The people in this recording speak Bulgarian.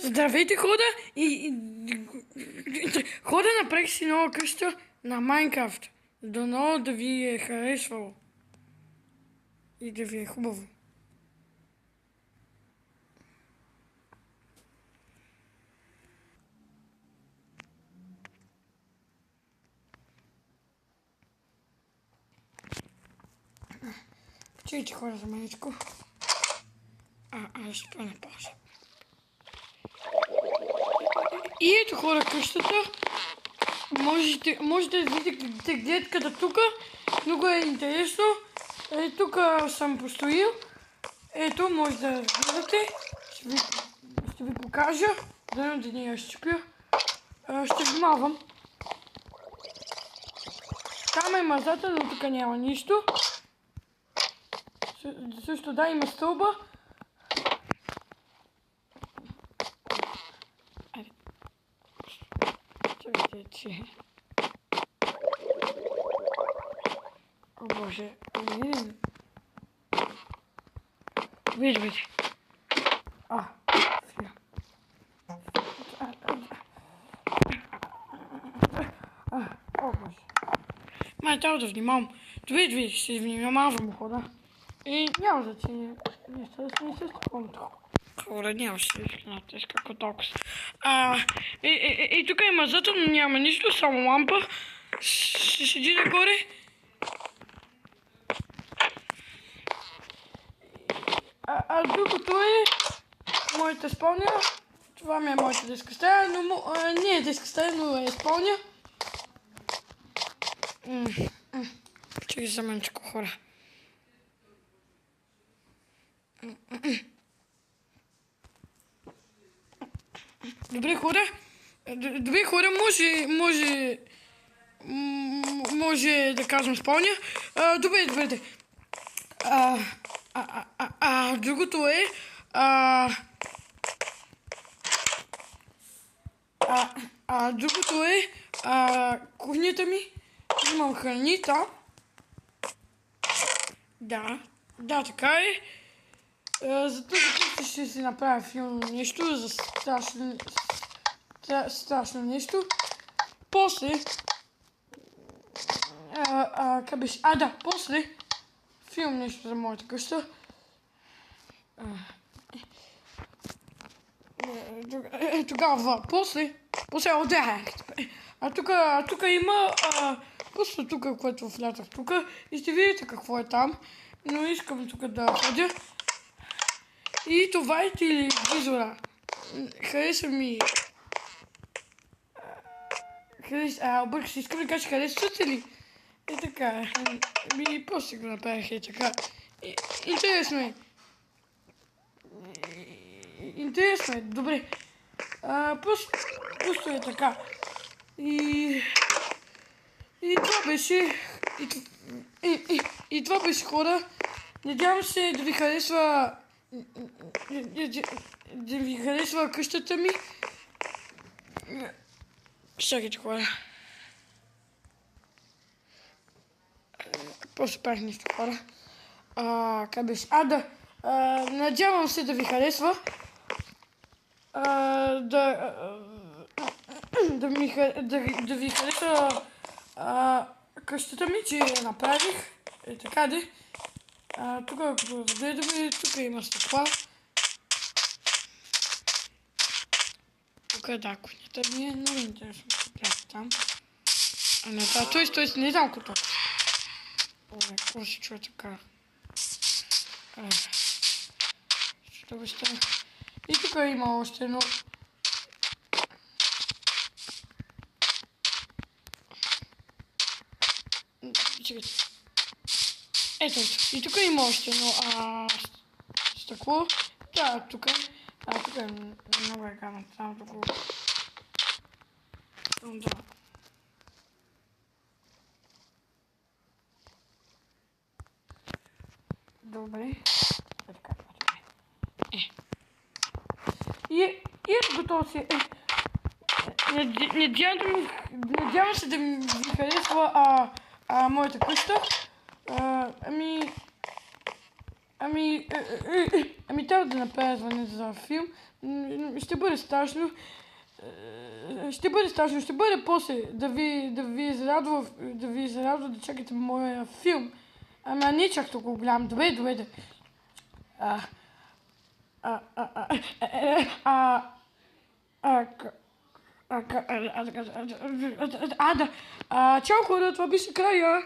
Здравейте хора и хора, направих си нова къща на Майнкрафт. Дано да ви е харесвало и да ви е хубаво. Чуйте хора за маличко. Аз ще правя на пауза. И ето хора къщата. Можете да видите гледката тук. Много е интересно. Тук съм построил. Ето може да видите. Ще ви покажа. Дано да не я щупя. Ще вмавам. Там е мазата, но тук няма нищо. Също да, има стълба. Чакайте. О боже, виждате. Сега. О боже. Май трябва да внимавам. Виждате, ще внимавам хора. И няма значение. Не се стъпвам тук. Хора, нямаше натиска като толкова. И тук има зата, но няма нищо, само лампа. Ще седи нагоре. Другото е моята спалня. Това ми е моята детска стая, но не е детска стая, но е спалня. Чакай за менчко хора. Добре хора, може да кажем спалня. Добре. Другото е кухнята ми. Имам храни там. Да, така е. За този път ще си направя филм нещо за страшно нещо. После после филм нещо за моята къща. Тогава, после тук има просто тук, което влязах тук и ще видите какво е там, но искам тук да ходя. И това е телевизора. Хареса ми. Обърках се, искам да кажа, харесвате ли? И така. После го направих и така. Интересно е. Интересно е, добре. Просто е така. И това беше. И това беше хора. Надявам се да ви харесва. Да ви харесва къщата ми. Чакайте хора. Просто правих нещо хора. Как беше? Надявам се да ви харесва. Да ви харесва къщата ми, че я направих. Е така де. Тук ако разгледаме, тук има стъкла. Тук да, кухнята ми е много интересно. Там. Тоест не знам какво. Какво се чува така? И тук има още едно. Ето, и тук има още едно стъкло. Да, тук е много е гадно. Само тук. Да. Добре. И ето готово си. Надявам се да ми харесва моята къща. ми трябва да направя звънец за филм. Ще бъде страшно. Ще бъде страшно, ще бъде после да ви зарадва да чакате моя филм. Ама не чак толкова голям. Добре. Да. Чао хора, това беше края.